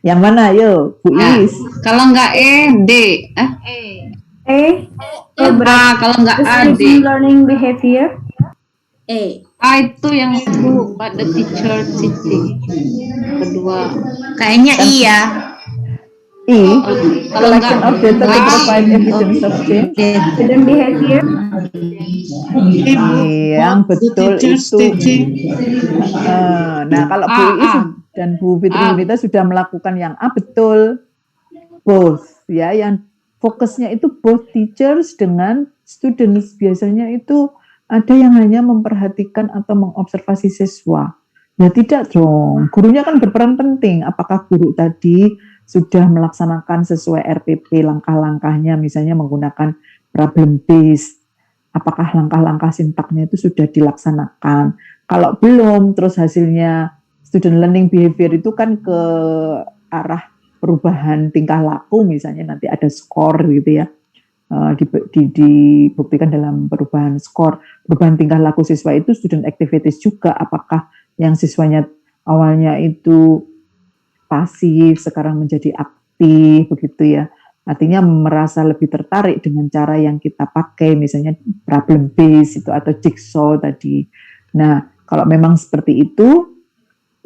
Yang mana? Ayo, Bu Is. Kalau nggak D. Kalau nggak A, D. Learning behavior. A itu yang itu pada teacher teaching. Kedua. Kayaknya iya. Kalau nggak Collection of data to provide evidence of change. Student behavior. Yang betul itu. Nah, kalau Bu Is dan Bu Fitri Yunita sudah melakukan yang A, betul. Both, ya, yang fokusnya itu both teachers dengan students. Biasanya itu ada yang hanya memperhatikan atau mengobservasi siswa. Ya tidak dong, gurunya kan berperan penting. Apakah guru tadi sudah melaksanakan sesuai RPP langkah-langkahnya, misalnya menggunakan problem based. Apakah langkah-langkah sintaknya itu sudah dilaksanakan? Kalau belum, terus hasilnya student learning behavior itu kan ke arah perubahan tingkah laku, misalnya nanti ada skor gitu ya, dibuktikan dalam perubahan skor. Perubahan tingkah laku siswa itu student activities juga, apakah yang siswanya awalnya itu pasif sekarang menjadi aktif begitu ya, artinya merasa lebih tertarik dengan cara yang kita pakai, misalnya problem based itu atau jigsaw tadi. Nah, kalau memang seperti itu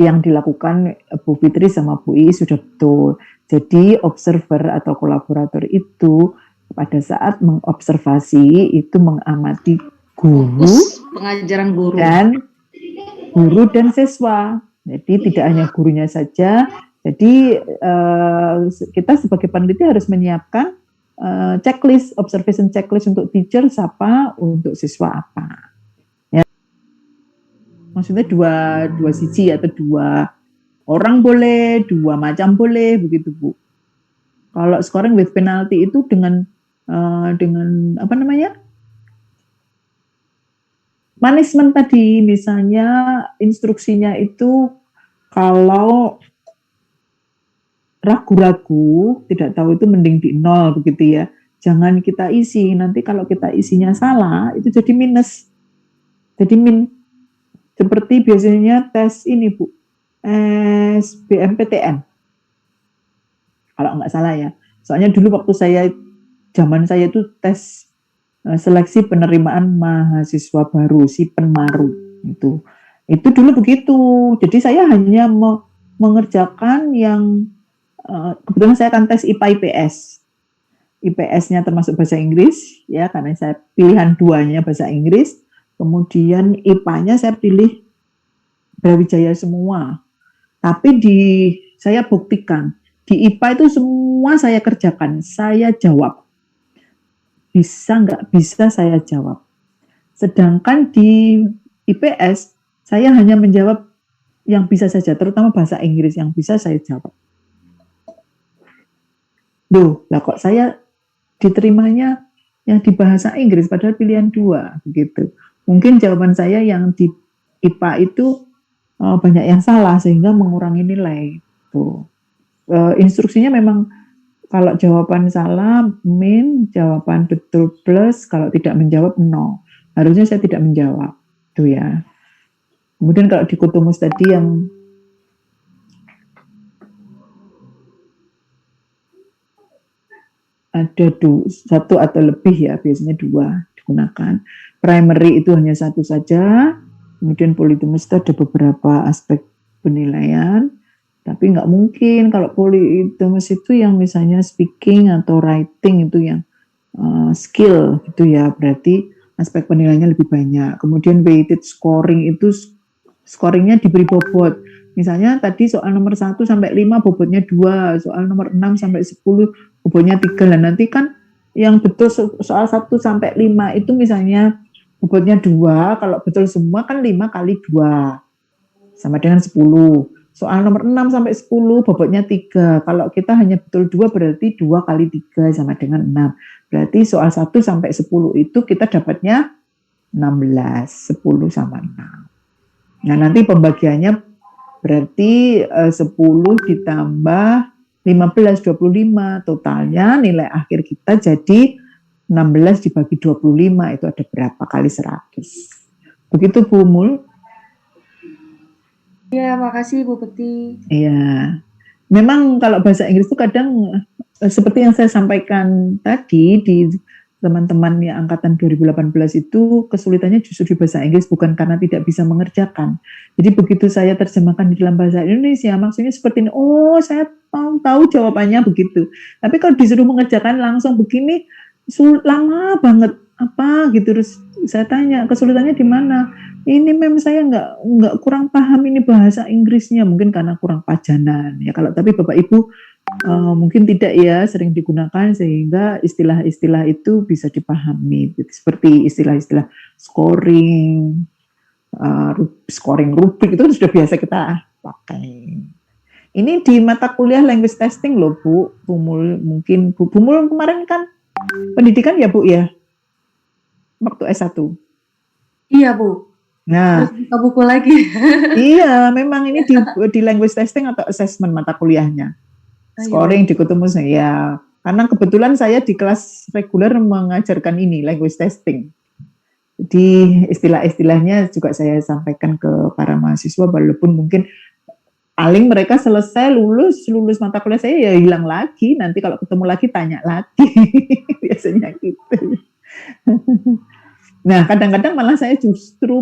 yang dilakukan Bu Fitri sama Bu I sudah betul. Jadi observer atau kolaborator itu pada saat mengobservasi itu mengamati guru, pengajaran guru dan siswa. Jadi tidak hanya gurunya saja. Jadi kita sebagai peneliti harus menyiapkan checklist, observation checklist untuk teacher apa, untuk siswa apa. Maksudnya dua sisi atau dua orang boleh, dua macam boleh, begitu Bu. Kalau scoring with penalty itu dengan apa namanya, punishment tadi, misalnya instruksinya itu kalau ragu-ragu, tidak tahu itu mending di 0 begitu ya. Jangan kita isi, nanti kalau kita isinya salah itu jadi minus, jadi min. Seperti biasanya tes ini Bu, SBMPTN, kalau nggak salah ya. Soalnya dulu waktu zaman saya itu tes seleksi penerimaan mahasiswa baru, si Penmaru itu dulu begitu. Jadi saya hanya mengerjakan yang kebetulan saya akan tes IPA IPS. IPS-nya termasuk bahasa Inggris ya, karena saya pilihan 2-nya bahasa Inggris. Kemudian IPA-nya saya pilih Brawijaya semua. Tapi saya buktikan, di IPA itu semua saya kerjakan, saya jawab. Bisa nggak bisa saya jawab. Sedangkan di IPS, saya hanya menjawab yang bisa saja, terutama bahasa Inggris yang bisa saya jawab. Loh, lah kok saya diterimanya yang di bahasa Inggris, padahal pilihan 2, begitu. Mungkin jawaban saya yang di IPA itu banyak yang salah sehingga mengurangi nilai. Tuh. Instruksinya memang kalau jawaban salah min, jawaban betul plus, kalau tidak menjawab 0. Harusnya saya tidak menjawab. Tuh ya. Kemudian kalau di Kutumus tadi yang ada 1 atau lebih ya, biasanya 2 digunakan. Primary itu hanya 1 saja, kemudian Polytumus itu ada beberapa aspek penilaian, tapi nggak mungkin kalau Polytumus itu yang misalnya speaking atau writing itu yang skill gitu ya, berarti aspek penilaiannya lebih banyak. Kemudian weighted scoring itu scoringnya diberi bobot. Misalnya tadi soal nomor 1 sampai 5 bobotnya 2, soal nomor 6 sampai 10 bobotnya 3. Dan nanti kan yang betul soal 1 sampai 5 itu misalnya bobotnya 2, kalau betul semua kan 5 kali 2 sama dengan 10. Soal nomor 6 sampai 10 bobotnya 3. Kalau kita hanya betul 2 berarti 2 kali 3 sama dengan 6. Berarti soal 1 sampai 10 itu kita dapatnya 16, 10 sama 6. Nah, nanti pembagiannya berarti 10 ditambah 15, 25. Totalnya nilai akhir kita jadi 16 dibagi 25 itu ada berapa kali 100. Begitu Bu Mul? Iya, makasih Bu Peti. Iya. memang kalau bahasa Inggris itu kadang seperti yang saya sampaikan tadi di teman-teman yang angkatan 2018 itu kesulitannya justru di bahasa Inggris bukan karena tidak bisa mengerjakan. Jadi begitu saya terjemahkan di dalam bahasa Indonesia maksudnya seperti ini, oh saya tahu jawabannya begitu. Tapi kalau disuruh mengerjakan langsung begini lama banget apa gitu, terus saya tanya kesulitannya di mana? Ini memang saya nggak kurang paham ini bahasa Inggrisnya, mungkin karena kurang pajanan ya. Kalau tapi Bapak Ibu mungkin tidak ya, sering digunakan sehingga istilah-istilah itu bisa dipahami. Seperti istilah-istilah scoring, scoring rubrik itu sudah biasa kita pakai. Ini di mata kuliah language testing loh Bu Mul, mungkin Bu Mul kemarin kan pendidikan ya Bu ya, waktu S1. Iya Bu. Nah, buka buku lagi. Iya, memang ini di language testing atau assessment mata kuliahnya. Scoring di ketemu saya. Karena kebetulan saya di kelas reguler mengajarkan ini language testing. Jadi istilah-istilahnya juga saya sampaikan ke para mahasiswa, walaupun mungkin paling mereka selesai lulus mata kuliah saya ya hilang lagi. Nanti kalau ketemu lagi tanya lagi. Biasanya gitu. Nah, kadang-kadang malah saya justru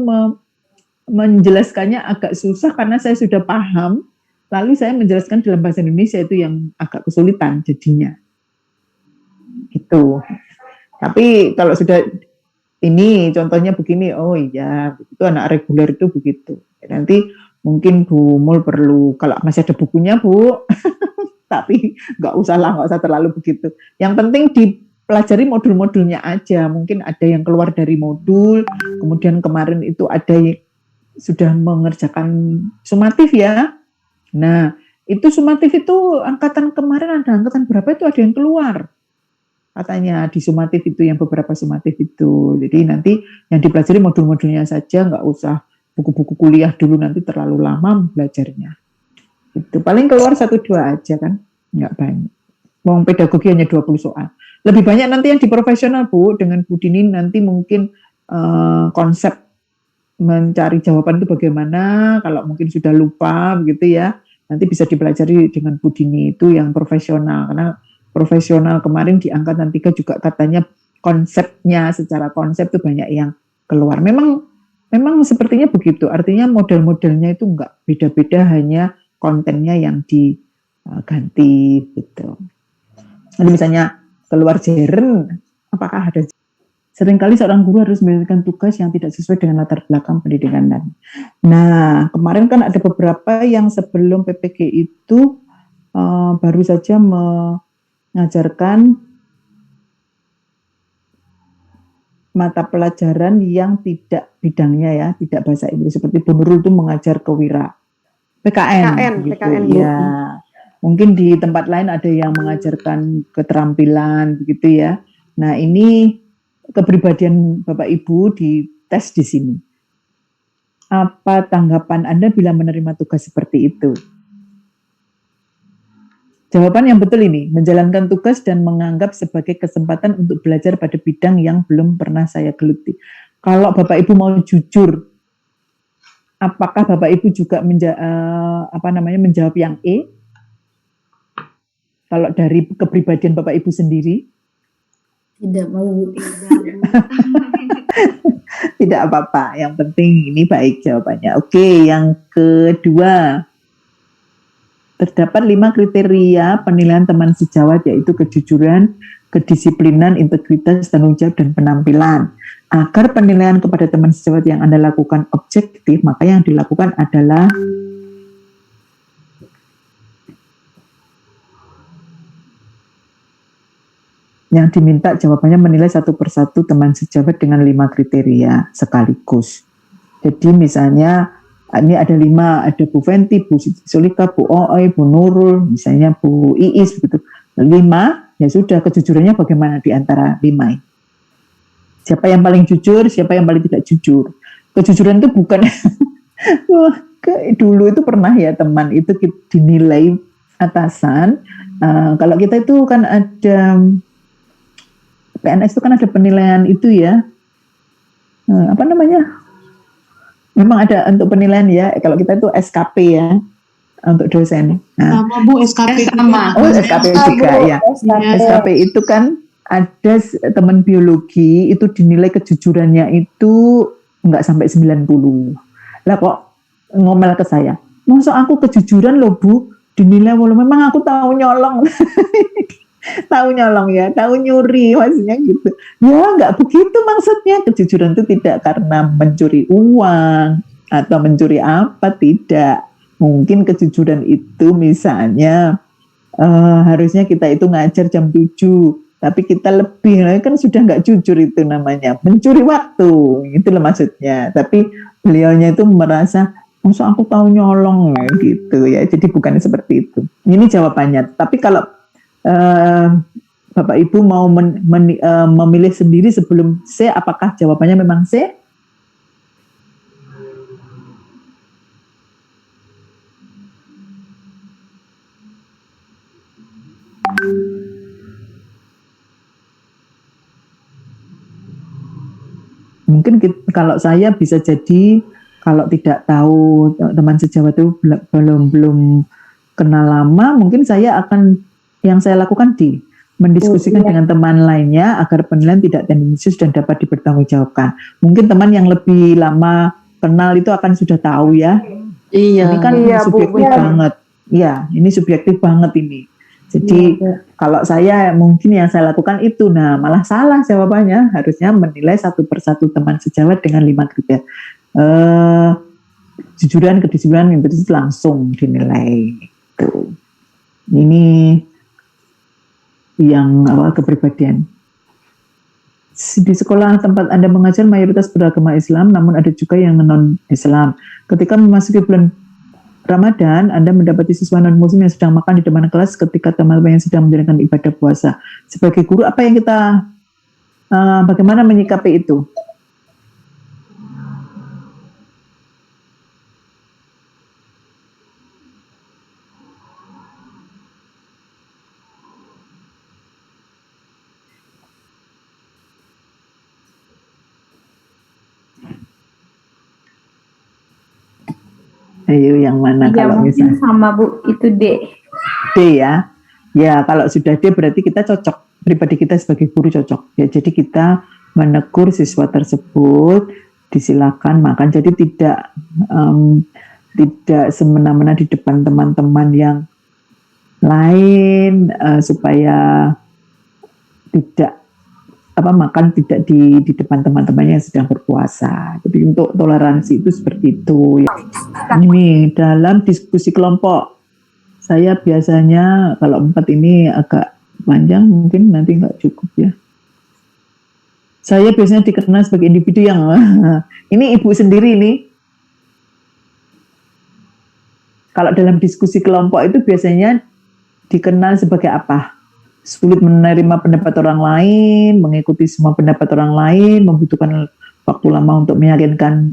menjelaskannya agak susah karena saya sudah paham, lalu saya menjelaskan dalam bahasa Indonesia itu yang agak kesulitan jadinya. Gitu. Tapi kalau sudah ini contohnya begini, oh iya, itu anak reguler itu begitu. Nanti mungkin Bu Mul perlu, kalau masih ada bukunya Bu, tapi nggak usah terlalu begitu. Yang penting pelajari modul-modulnya aja, mungkin ada yang keluar dari modul, kemudian kemarin itu ada yang sudah mengerjakan sumatif ya. Nah, itu sumatif itu angkatan kemarin ada angkatan berapa itu ada yang keluar. Katanya di sumatif itu yang beberapa sumatif itu. Jadi nanti yang dipelajari modul-modulnya saja, nggak usah buku-buku kuliah dulu nanti terlalu lama belajarnya. Itu paling keluar 1-2 aja kan, nggak banyak. Mau pedagogi hanya 20 soal. Lebih banyak nanti yang di profesional Bu, dengan Bu Dini nanti mungkin konsep mencari jawaban itu bagaimana, kalau mungkin sudah lupa begitu ya, nanti bisa dipelajari dengan Bu Dini itu yang profesional, karena profesional kemarin di angkatan 3 juga katanya konsepnya, secara konsep itu banyak yang keluar. Memang sepertinya begitu, artinya model-modelnya itu enggak beda-beda, hanya kontennya yang diganti gitu. Nanti misalnya keluar jeren, apakah ada? Seringkali seorang guru harus memberikan tugas yang tidak sesuai dengan latar belakang pendidikan. Nah, kemarin kan ada beberapa yang sebelum PPG itu baru saja mengajarkan mata pelajaran yang tidak bidangnya ya, tidak bahasa Inggris. Seperti Bu Nurul itu mengajar kewira PKN gitu, PKN ya. Mungkin di tempat lain ada yang mengajarkan keterampilan begitu ya. Nah, ini kepribadian Bapak Ibu dites di sini. Apa tanggapan Anda bila menerima tugas seperti itu? Jawaban yang betul ini, menjalankan tugas dan menganggap sebagai kesempatan untuk belajar pada bidang yang belum pernah saya geluti. Kalau Bapak Ibu mau jujur, apakah Bapak Ibu juga menjawab yang E? Kalau dari kepribadian Bapak Ibu sendiri? Tidak mau. Tidak apa-apa, yang penting ini baik jawabannya. Oke, yang kedua. Terdapat 5 kriteria penilaian teman sejawat, yaitu kejujuran, kedisiplinan, integritas, tanggung jawab, dan penampilan. Agar penilaian kepada teman sejawat yang Anda lakukan objektif, maka yang dilakukan adalah yang diminta jawabannya menilai satu persatu teman sejawat dengan 5 kriteria sekaligus. Jadi misalnya ini ada 5, ada Bu Fenti, Bu Sulika, Bu Ooi, Bu Nurul, misalnya Bu Iis begitu. 5, ya sudah, kejujurannya bagaimana di antara 5 ini? Siapa yang paling jujur, siapa yang paling tidak jujur? Kejujuran itu bukan dulu itu pernah ya teman itu dinilai atasan. Kalau kita itu kan ada PNS itu kan ada penilaian itu ya, apa namanya? Memang ada untuk penilaian ya. Kalau kita itu SKP ya, untuk dosen. Nah, Sama Bu, SKP sama. oh SKP juga ya. SKP itu kan ada teman biologi itu dinilai kejujurannya itu nggak sampai 90. Lah kok ngomel ke saya, masa aku kejujuran loh Bu, dinilai walau memang aku tahu nyolong. Tahu nyolong ya, tahu nyuri maksudnya gitu. Ya nggak begitu maksudnya, kejujuran itu tidak karena mencuri uang atau mencuri apa, tidak. Mungkin kejujuran itu misalnya harusnya kita itu ngajar jam 7, tapi kita lebih, kan sudah nggak jujur, itu namanya mencuri waktu, itu loh maksudnya. Tapi beliaunya itu merasa, maksud aku tahu nyolong gitu ya, jadi bukan seperti itu. Ini jawabannya. Tapi kalau Bapak Ibu mau memilih sendiri sebelum C, apakah jawabannya memang C? Mungkin kalau saya bisa jadi, kalau tidak tahu teman sejawat itu belum kenal lama, mungkin saya akan, yang saya lakukan mendiskusikan dengan teman lainnya agar penilaian tidak tendensius dan dapat dipertanggungjawabkan. Mungkin teman yang lebih lama kenal itu akan sudah tahu ya. Iya. Ini kan subjektif banget. Ya, ini subjektif banget ini. Jadi kalau saya mungkin yang saya lakukan itu, nah malah salah jawabannya, harusnya menilai satu persatu teman sejawat dengan 5 kriteria. Jujuran, kedisiplinan, integritas langsung dinilai. Tuh. Ini yang kepribadian. Di sekolah tempat Anda mengajar mayoritas beragama Islam, namun ada juga yang non-Islam. Ketika memasuki bulan Ramadan, Anda mendapati siswa non-muslim yang sedang makan di depan kelas ketika teman-teman yang sedang menjalankan ibadah puasa. Sebagai guru, apa yang kita, bagaimana menyikapi itu? Ayo yang mana Ya kalau mungkin misalnya sama Bu, itu D. D ya. Ya kalau sudah D berarti kita cocok, pribadi kita sebagai guru cocok. Ya jadi kita menegur siswa tersebut, disilakan makan. Jadi tidak semena-mena di depan teman-teman yang lain, supaya tidak makan tidak di depan teman-temannya yang sedang berpuasa. Jadi untuk toleransi itu seperti itu. Ini dalam diskusi kelompok, saya biasanya kalau 4 ini agak panjang, mungkin nanti nggak cukup ya. Saya biasanya dikenal sebagai individu yang ini ibu sendiri nih. Kalau dalam diskusi kelompok itu biasanya dikenal sebagai apa? Sulit menerima pendapat orang lain, mengikuti semua pendapat orang lain, membutuhkan waktu lama untuk meyakinkan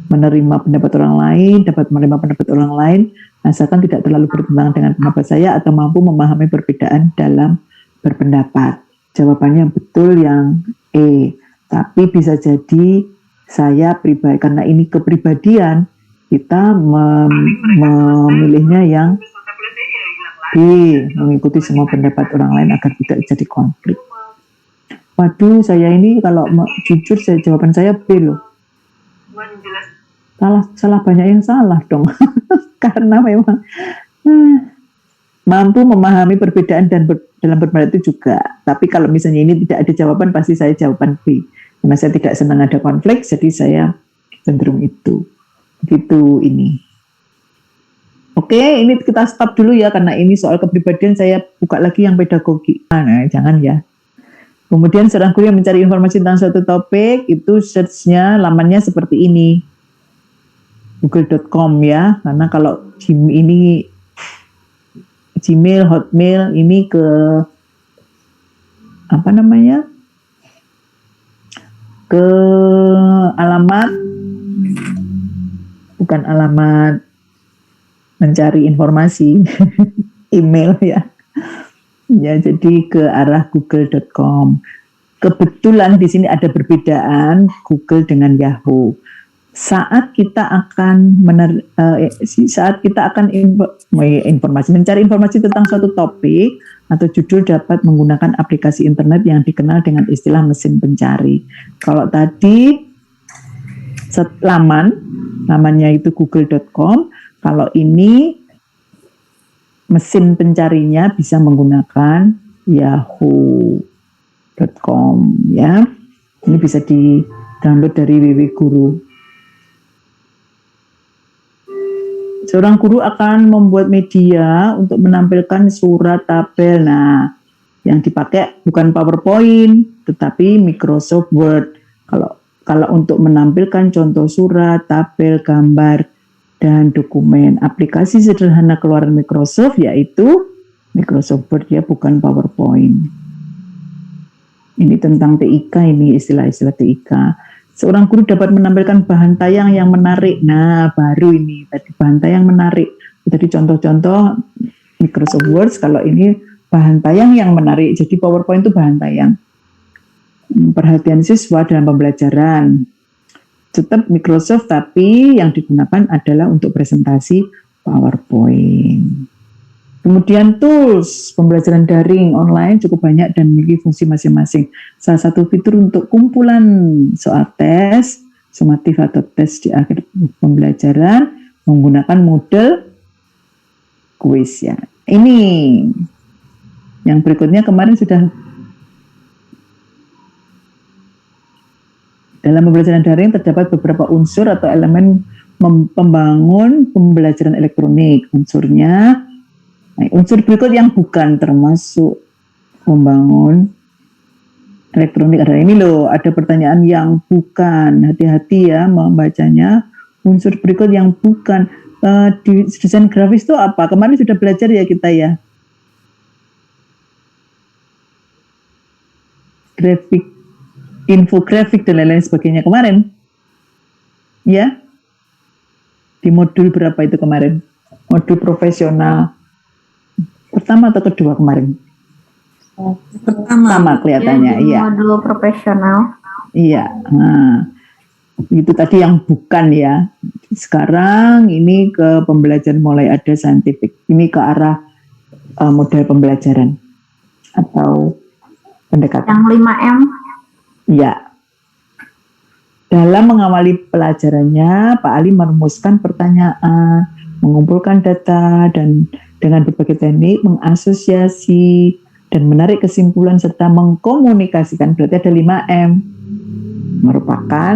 menerima pendapat orang lain, dapat menerima pendapat orang lain, asalkan tidak terlalu bertentangan dengan pendapat saya atau mampu memahami perbedaan dalam berpendapat. Jawabannya betul yang E. Tapi bisa jadi saya pribadi, karena ini kepribadian, kita memilihnya yang B, mengikuti semua pendapat orang lain agar tidak jadi konflik. Waduh, saya ini kalau jujur, jawaban saya B loh. Salah banyak yang salah dong. Karena memang mampu memahami perbedaan dan dalam berpendapat itu juga. Tapi kalau misalnya ini tidak ada jawaban, pasti saya jawaban B. Karena saya tidak senang ada konflik, jadi saya cenderung itu. Begitu ini. Oke, ini kita stop dulu ya, karena ini soal kepribadian. Saya buka lagi yang pedagogi. Nah, jangan ya. Kemudian seorang guru yang mencari informasi tentang suatu topik, itu search-nya lamannya seperti ini. Google.com ya, karena kalau Gmail, Hotmail, ini ke ke alamat, bukan alamat mencari informasi, email ya. Ya, jadi ke arah google.com. Kebetulan di sini ada perbedaan Google dengan Yahoo. saat kita akan mencari informasi tentang suatu topik atau judul dapat menggunakan aplikasi internet yang dikenal dengan istilah mesin pencari. Kalau tadi lamannya itu google.com, kalau ini mesin pencarinya bisa menggunakan yahoo.com ya. Ini bisa di-download dari www.guru. Seorang guru akan membuat media untuk menampilkan surat tabel. Nah, yang dipakai bukan PowerPoint, tetapi Microsoft Word. Kalau untuk menampilkan contoh surat, tabel, gambar, dan dokumen, aplikasi sederhana keluaran Microsoft yaitu Microsoft Word ya, bukan PowerPoint. Ini tentang TIK, ini istilah-istilah TIK. Seorang guru dapat menampilkan bahan tayang yang menarik. Nah, baru ini tadi bahan tayang menarik. Tadi contoh-contoh Microsoft Word, kalau ini bahan tayang yang menarik. Jadi PowerPoint itu bahan tayang. Perhatian siswa dalam pembelajaran. Tetap Microsoft, tapi yang digunakan adalah untuk presentasi PowerPoint. Kemudian tools pembelajaran daring online cukup banyak dan memiliki fungsi masing-masing. Salah satu fitur untuk kumpulan soal tes, sumatif atau tes di akhir pembelajaran menggunakan model kuis ya. Ini yang berikutnya kemarin sudah dalam pembelajaran daring terdapat beberapa unsur atau elemen pembangun pembelajaran elektronik. Unsurnya, unsur berikut yang bukan termasuk membangun elektronik adalah ini loh, ada pertanyaan yang bukan, hati-hati ya membacanya. Unsur berikut yang bukan, di desain grafis itu apa? Kemarin sudah belajar ya kita ya. Grafik, infografik dan lain-lain sebagainya kemarin. Ya. Di modul berapa itu kemarin? Modul profesional. Pertama atau kedua kemarin? Pertama kelihatannya, iya. Modul profesional. Iya. Nah, itu tadi yang bukan ya. Sekarang ini ke pembelajaran mulai ada saintifik. Ini ke arah model pembelajaran atau pendekatan. Yang 5M. Ya. Dalam mengawali pelajarannya, Pak Ali merumuskan pertanyaan, mengumpulkan data, dan dengan berbagai teknik mengasosiasi dan menarik kesimpulan serta mengkomunikasikan. Berarti ada 5M. Merupakan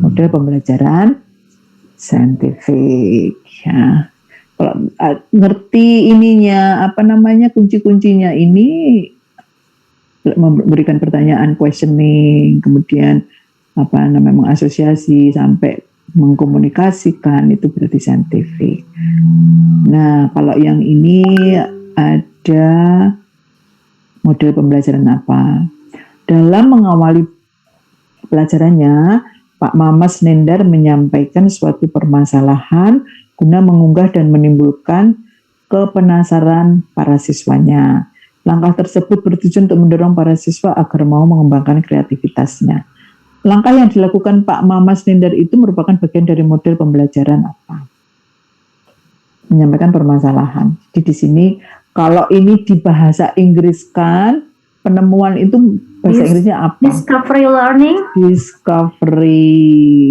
model pembelajaran saintifik. Ya. Kalau ngerti ininya, kunci-kuncinya ini memberikan pertanyaan, questioning, kemudian mengasosiasi sampai mengkomunikasikan, itu berarti saintifik. Nah, kalau yang ini ada model pembelajaran apa? Dalam mengawali pelajarannya, Pak Mamas Nendar menyampaikan suatu permasalahan guna mengunggah dan menimbulkan kepenasaran para siswanya. Langkah tersebut bertujuan untuk mendorong para siswa agar mau mengembangkan kreativitasnya. Langkah yang dilakukan Pak Mamas Nindar itu merupakan bagian dari model pembelajaran apa? Menyampaikan permasalahan. Jadi di sini kalau ini di bahasa Inggris kan, penemuan itu bahasa Inggrisnya apa? Discovery learning. Discovery.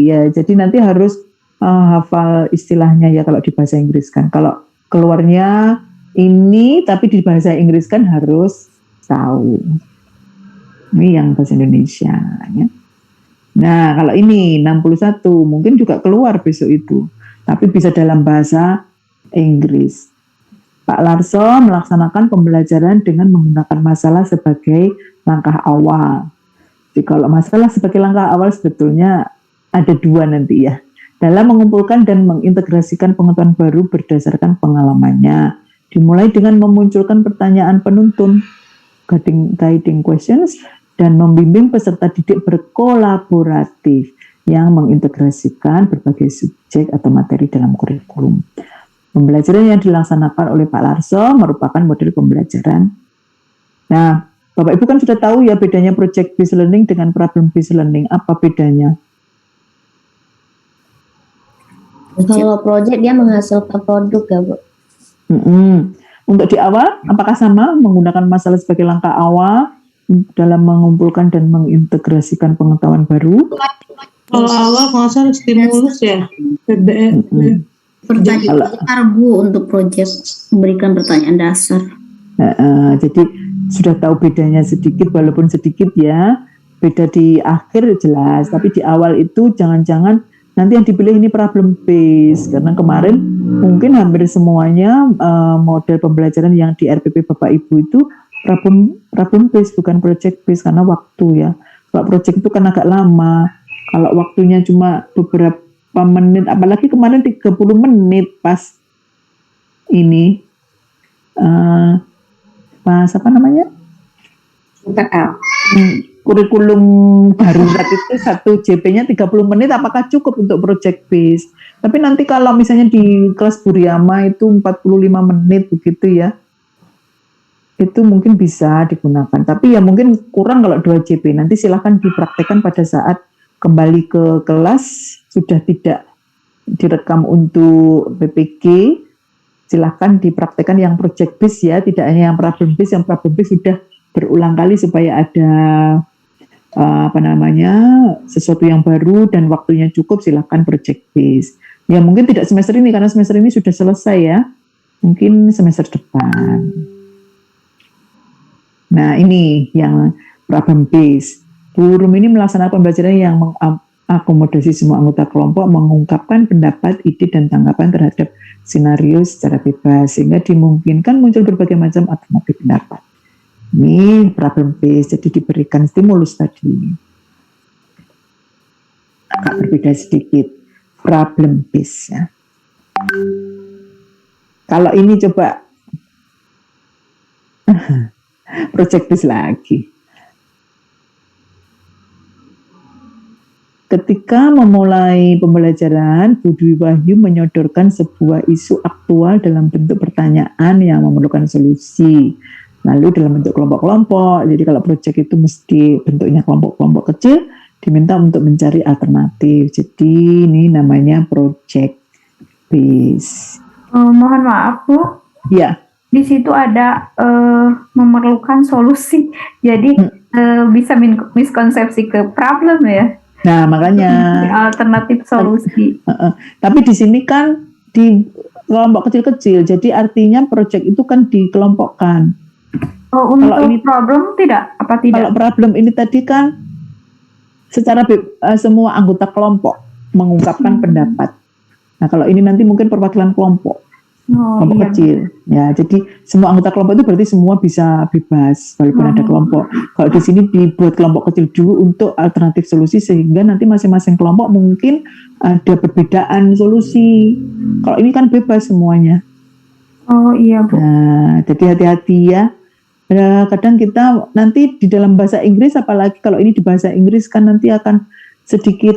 Ya, jadi nanti harus hafal istilahnya ya kalau di bahasa Inggris kan. Kalau keluarnya ini tapi di bahasa Inggris kan harus tahu. Ini yang bahasa Indonesia ya. Nah, kalau ini 61 mungkin juga keluar besok itu, tapi bisa dalam bahasa Inggris. Pak Larso melaksanakan pembelajaran dengan menggunakan masalah sebagai langkah awal. Jadi kalau masalah sebagai langkah awal sebetulnya ada dua nanti ya. Dalam mengumpulkan dan mengintegrasikan pengetahuan baru berdasarkan pengalamannya. Dimulai dengan memunculkan pertanyaan penuntun, guiding questions, dan membimbing peserta didik berkolaboratif yang mengintegrasikan berbagai subjek atau materi dalam kurikulum. Pembelajaran yang dilaksanakan oleh Pak Larso merupakan model pembelajaran. Nah, Bapak Ibu kan sudah tahu ya bedanya project based learning dengan problem based learning. Apa bedanya? Kalau project dia menghasilkan produk ya, Bu. Untuk di awal, apakah sama menggunakan masalah sebagai langkah awal dalam mengumpulkan dan mengintegrasikan pengetahuan baru? Kalau awal masalah stimulus ya, PBM. Pertanyaan dasar Bu untuk proyek, memberikan pertanyaan dasar. Jadi sudah tahu bedanya sedikit, walaupun sedikit ya, beda di akhir jelas, tapi di awal itu jangan-jangan nanti yang dipilih ini problem base, karena kemarin mungkin hampir semuanya model pembelajaran yang di RPP Bapak Ibu itu problem base, bukan project base, karena waktu ya. Kalau project itu kan agak lama, kalau waktunya cuma beberapa menit, apalagi kemarin 30 menit pas ini pas apa namanya? Kurikulum darurat itu 1 JP-nya 30 menit, apakah cukup untuk project base? Tapi nanti kalau misalnya di kelas Buryama itu 45 menit begitu ya, itu mungkin bisa digunakan. Tapi ya mungkin kurang kalau 2 JP. Nanti silahkan dipraktekkan pada saat kembali ke kelas, sudah tidak direkam untuk PPG, silahkan dipraktekkan yang project base ya, tidak hanya yang problem base. Yang problem base sudah berulang kali supaya ada sesuatu yang baru dan waktunya cukup, silahkan project base. Ya mungkin tidak semester ini, karena semester ini sudah selesai ya, mungkin semester depan. Nah ini yang problem base. Bu Rum ini melaksanakan pembelajaran yang mengakomodasi semua anggota kelompok, mengungkapkan pendapat, ide, dan tanggapan terhadap skenario secara bebas, sehingga dimungkinkan muncul berbagai macam alternatif pendapat. Ini problem base, jadi diberikan stimulus tadi. Agak berbeda sedikit, problem base ya. Kalau ini coba project base lagi. Ketika memulai pembelajaran, Bu Dwi Wahyu menyodorkan sebuah isu aktual dalam bentuk pertanyaan yang memerlukan solusi. Lalu dalam bentuk kelompok-kelompok, jadi kalau proyek itu mesti bentuknya kelompok-kelompok kecil, diminta untuk mencari alternatif. Jadi ini namanya project base. Mohon maaf Bu, Ya, di situ ada memerlukan solusi, jadi bisa miskonsepsi ke problem ya. nah makanya. Alternatif solusi. Tapi di sini kan di kelompok kecil-kecil, jadi artinya proyek itu kan dikelompokkan. Oh, untuk Kalau ini problem tidak? Apa tidak? Kalau problem ini tadi kan secara semua anggota kelompok mengungkapkan pendapat. Nah kalau ini nanti mungkin perwakilan kelompok. Kelompok kecil ya, jadi semua anggota kelompok itu berarti semua bisa bebas walaupun ada kelompok. Kalau di sini dibuat kelompok kecil dulu untuk alternatif solusi, sehingga nanti masing-masing kelompok mungkin ada perbedaan solusi. Kalau ini kan bebas semuanya. Oh iya Bu. Nah jadi hati-hati ya. Kadang kita nanti di dalam bahasa Inggris, apalagi kalau ini di bahasa Inggris kan nanti akan sedikit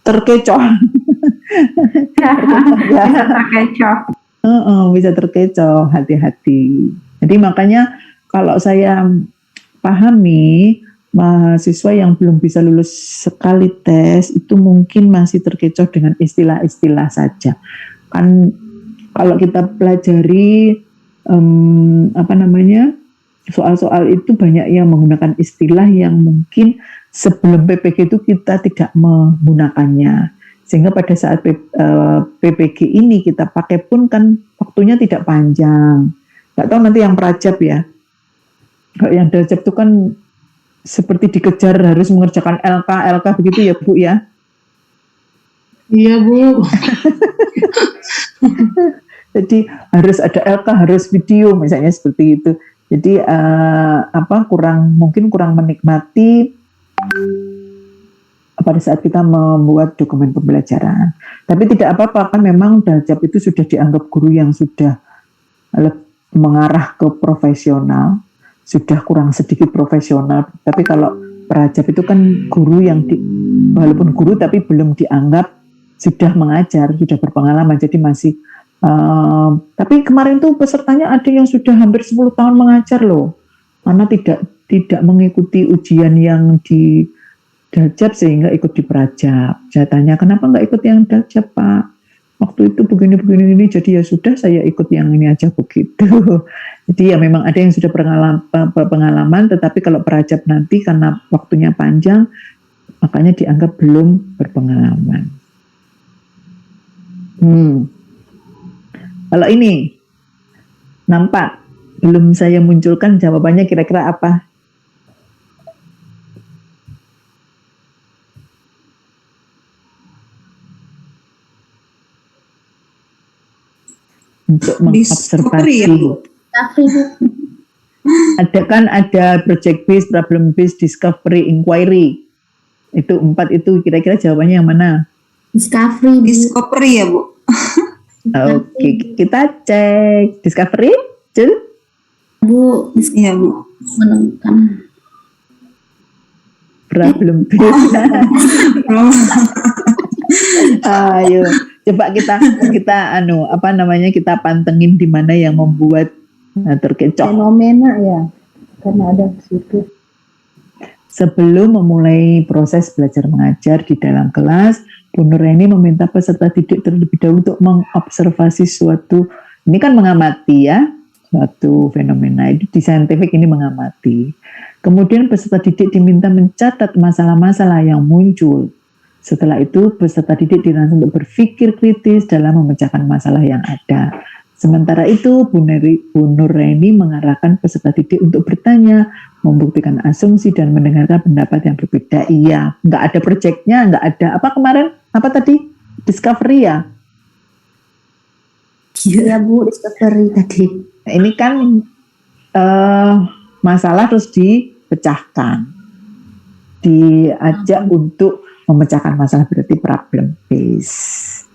terkecoh. Bisa terkecoh. Bisa terkecoh, hati-hati. Jadi makanya kalau saya pahami, mahasiswa yang belum bisa lulus sekali tes itu mungkin masih terkecoh dengan istilah-istilah saja. Kan kalau kita pelajari soal-soal itu banyak yang menggunakan istilah yang mungkin sebelum PPG itu kita tidak menggunakannya. Sehingga pada saat PPG ini kita pakai pun kan waktunya tidak panjang. Nggak tahu nanti yang prajab ya. Kalau yang darjab itu kan seperti dikejar harus mengerjakan LK begitu ya Bu ya? Iya Bu. Jadi harus ada LK, harus video misalnya seperti itu. Jadi mungkin kurang menikmati pada saat kita membuat dokumen pembelajaran. Tapi tidak apa-apa, kan memang darjab itu sudah dianggap guru yang sudah mengarah ke profesional, sudah kurang sedikit profesional. Tapi kalau prajab itu kan guru yang walaupun guru tapi belum dianggap sudah mengajar, sudah berpengalaman, jadi masih tapi kemarin tuh pesertanya ada yang sudah hampir 10 tahun mengajar loh, karena tidak mengikuti ujian yang Daljab sehingga ikut di Prajab. Saya tanya, kenapa nggak ikut yang Daljab, Pak? Waktu itu begini-begini ini, jadi ya sudah saya ikut yang ini aja begitu. Jadi ya memang ada yang sudah pengalaman, tetapi kalau Prajab nanti karena waktunya panjang, makanya dianggap belum berpengalaman. Kalau ini nampak belum saya munculkan jawabannya, kira-kira apa? Untuk Discovery ya, mengobservasi. Bu? Tapi Bu, Ada project based, problem based, discovery, inquiry. Itu 4 itu kira-kira jawabannya yang mana? Discovery, Bu. Discovery ya, Bu? Oke, kita cek discovery. Cul? Bu, Iya, Bu. menemukan. Problem based. Ayo, coba kita kita pantengin di mana yang membuat terkecoh. fenomena ya, karena ada di situ. Sebelum memulai proses belajar mengajar di dalam kelas, Bu Nuraini meminta peserta didik terlebih dahulu untuk mengobservasi suatu, ini kan mengamati ya, suatu fenomena. Itu di saintifik ini mengamati. Kemudian peserta didik diminta mencatat masalah-masalah yang muncul. Setelah itu peserta didik dirancang untuk berpikir kritis dalam memecahkan masalah yang ada. Sementara itu Bu Nuraini mengarahkan peserta didik untuk bertanya, membuktikan asumsi dan mendengarkan pendapat yang berbeda. Iya, nggak ada proyeknya, nggak ada apa kemarin, apa tadi? Discovery ya? Iya Bu, discovery tadi. Nah, ini kan masalah terus dipecahkan, diajak untuk memecahkan masalah, berarti problem based.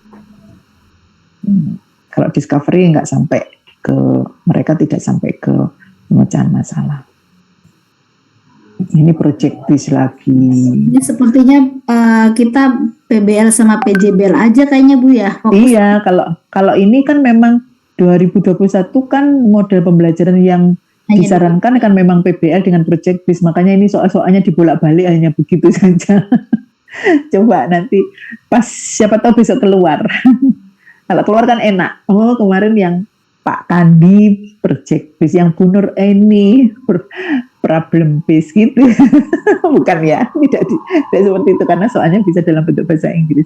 Kalau discovery nggak sampai ke, mereka tidak sampai ke pemecahan masalah. Ini project based lagi. Ini sepertinya kita PBL sama PJBL aja kayaknya Bu ya. Fokus. Iya, kalau ini kan memang 2021 kan model pembelajaran yang disarankan kan memang PBL dengan project based, makanya ini soal-soalnya dibolak-balik hanya begitu saja. Coba nanti pas siapa tahu bisa keluar. Kalau keluar kan enak. Oh, kemarin yang Pak Kandi project based, yang Bu Nur ini problem based gitu. Bukan ya, tidak seperti itu karena soalnya bisa dalam bentuk bahasa Inggris.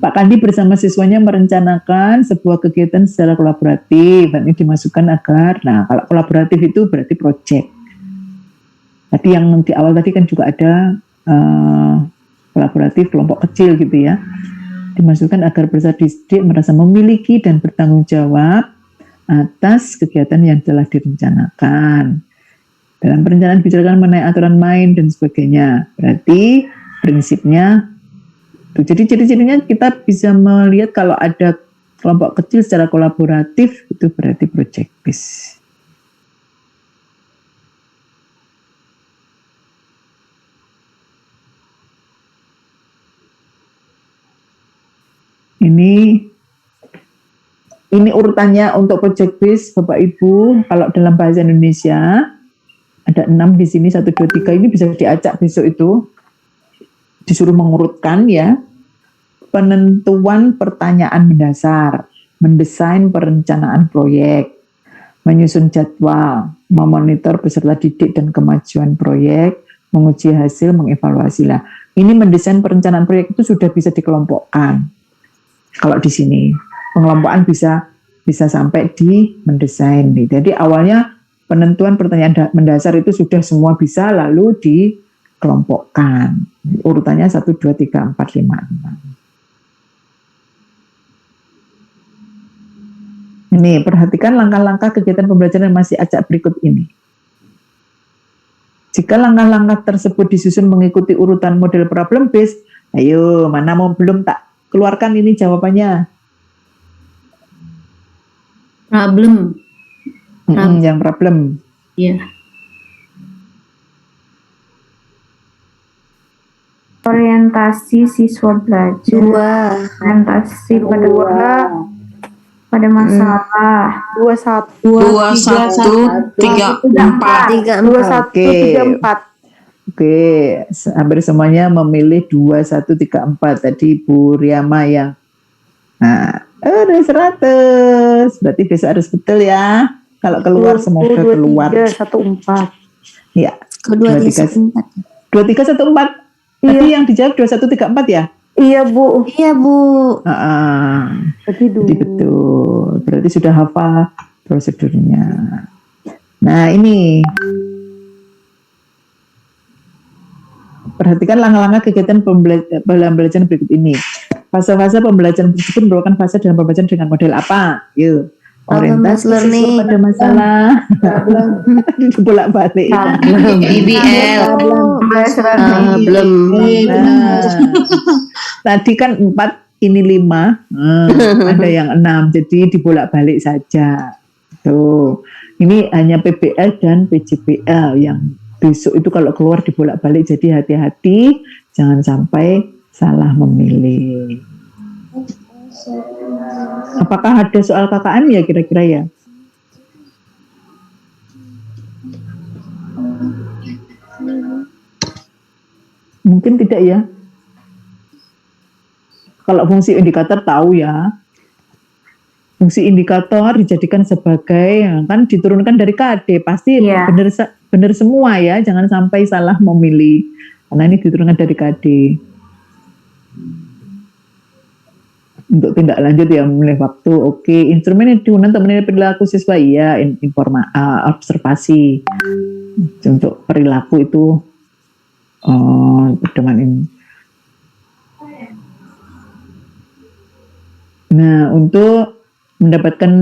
Pak Kandi bersama siswanya merencanakan sebuah kegiatan secara kolaboratif. Ini dimasukkan agar, nah kalau kolaboratif itu berarti project. Tadi yang di awal tadi kan juga ada kolaboratif kelompok kecil gitu ya. Dimasukkan agar peserta didik merasa memiliki dan bertanggung jawab atas kegiatan yang telah direncanakan. Dalam perencanaan bicarakan mengenai aturan main dan sebagainya. Berarti prinsipnya, jadi ciri-cirinya kita bisa melihat kalau ada kelompok kecil secara kolaboratif itu berarti project based. Ini urutannya untuk project based Bapak Ibu. Kalau dalam bahasa Indonesia ada 6 di sini, 1, 2, 3, ini bisa diacak besok itu. Disuruh mengurutkan ya. Penentuan pertanyaan mendasar, mendesain perencanaan proyek, menyusun jadwal, memonitor peserta didik dan kemajuan proyek, menguji hasil, mengevaluasi. Lah, ini mendesain perencanaan proyek itu sudah bisa dikelompokkan. Kalau di sini pengelompokan bisa sampai di mendesain. Jadi awalnya penentuan pertanyaan mendasar itu sudah semua bisa, lalu dikelompokkan. Urutannya 1, 2, 3, 4, 5, 6. Ini perhatikan langkah-langkah kegiatan pembelajaran yang masih acak berikut ini. Jika langkah-langkah tersebut disusun mengikuti urutan model problem based, ayo mana mau belum tak keluarkan ini jawabannya. Problem. Yang problem. Iya. Orientasi siswa belajar. Orientasi pada masalah. 21, 3, 4. 21, 3, 4. Oke, hampir semuanya memilih 2134 tadi Bu Riyama ya. Nah, udah 100. Berarti besok harus betul ya. Kalau keluar semoga keluar. 2314. Ya, Kedua 2314. 2314. Iya. Tadi yang dijawab 2134 ya? Iya, Bu. Iya Bu. Jadi betul. Berarti sudah hafal prosedurnya. Nah, ini. Perhatikan langkah-langkah kegiatan pembelajaran berikut ini. Fase-fase pembelajaran tersebut merupakan fase dalam pembelajaran dengan model apa? Yuk. Orientasi learning. siswa pada masalah. Bolak-balik. IBL. Belum. Nah, tadi kan 4, ini 5. Ada yang 6. Jadi dibolak-balik saja. Tuh. Ini hanya PBL dan PJBL yang besok itu kalau keluar dibolak-balik, jadi hati-hati jangan sampai salah memilih. Apakah ada soal KKM ya kira-kira ya? Mungkin tidak ya. Kalau fungsi indikator tahu ya. Fungsi indikator dijadikan sebagai, kan diturunkan dari KD, pasti Iya. benar semua ya, jangan sampai salah memilih. Karena ini diturunkan dari KD. Untuk tindak lanjut ya, memilih waktu, oke. Instrumen yang digunakan untuk menilai perilaku siswa, iya, observasi. Untuk perilaku itu, pedoman ini. Nah, untuk mendapatkan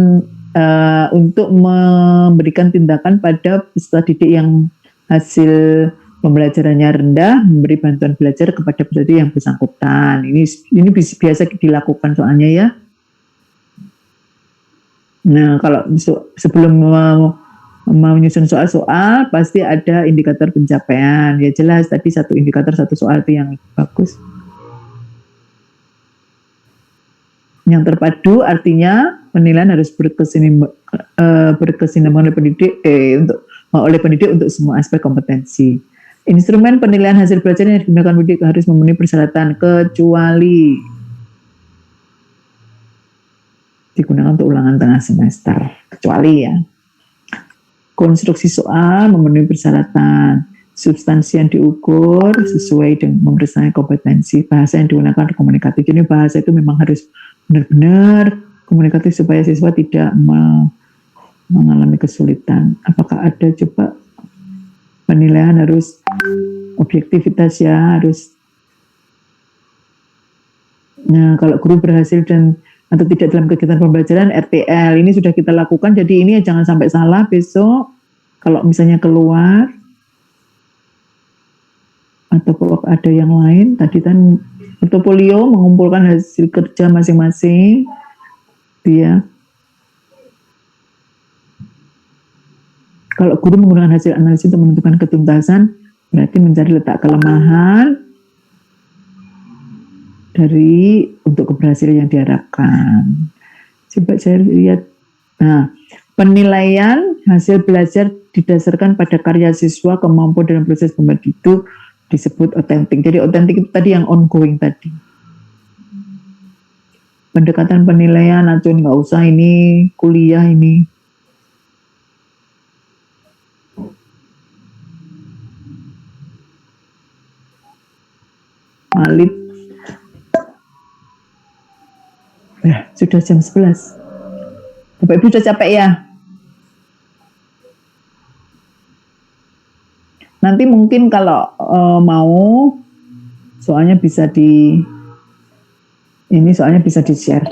untuk memberikan tindakan pada peserta didik yang hasil pembelajarannya rendah, memberi bantuan belajar kepada peserta yang bersangkutan. Ini biasa dilakukan soalnya ya. Nah, kalau sebelum menyusun soal-soal pasti ada indikator pencapaian. Ya jelas tadi satu indikator satu soal itu yang bagus. Yang terpadu artinya penilaian harus berkesinambungan oleh pendidik untuk semua aspek kompetensi. Instrumen penilaian hasil belajar yang digunakan pendidik harus memenuhi persyaratan kecuali digunakan untuk ulangan tengah semester. Kecuali ya. Konstruksi soal memenuhi persyaratan. Substansi yang diukur sesuai dengan pemeriksaan kompetensi. Bahasa yang digunakan komunikatif. Jadi bahasa itu memang harus benar-benar komunikatif supaya siswa tidak mengalami kesulitan. Apakah ada coba penilaian harus objektivitas ya, harus. Nah, kalau guru berhasil dan atau tidak dalam kegiatan pembelajaran RTL ini sudah kita lakukan, jadi ini jangan sampai salah besok kalau misalnya keluar atau ada yang lain tadi kan portofolio mengumpulkan hasil kerja masing-masing dia. Kalau guru menggunakan hasil analisis untuk menentukan ketuntasan berarti mencari letak kelemahan dari untuk keberhasilan yang diharapkan. Coba saya lihat. Nah, penilaian hasil belajar didasarkan pada karya siswa, kemampuan dalam proses pembelajaran itu disebut otentik. Jadi otentik itu tadi yang ongoing tadi. Pendekatan penilaian, acuan nggak usah ini kuliah ini. Malib. Ya, sudah jam 11. Bapak Ibu sudah capek ya? Nanti mungkin kalau mau soalnya bisa bisa di-share.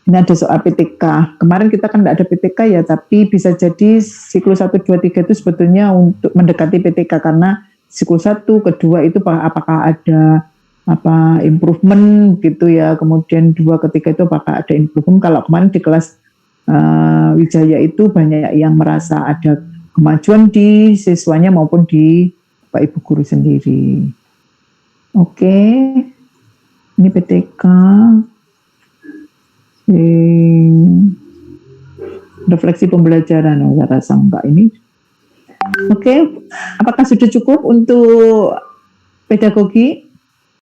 Ini ada soal PTK. Kemarin kita kan tidak ada PTK ya, tapi bisa jadi siklus 1, 2, 3 itu sebetulnya untuk mendekati PTK karena siklus 1, kedua itu apakah ada improvement gitu ya, kemudian 2, ketiga itu apakah ada improvement. Kalau kemarin di kelas Wijaya itu banyak yang merasa ada kemajuan di siswanya maupun di Pak Ibu guru sendiri. Oke, ini PTK. Refleksi pembelajaran, saya rasa enggak ini. Oke, apakah sudah cukup untuk pedagogi?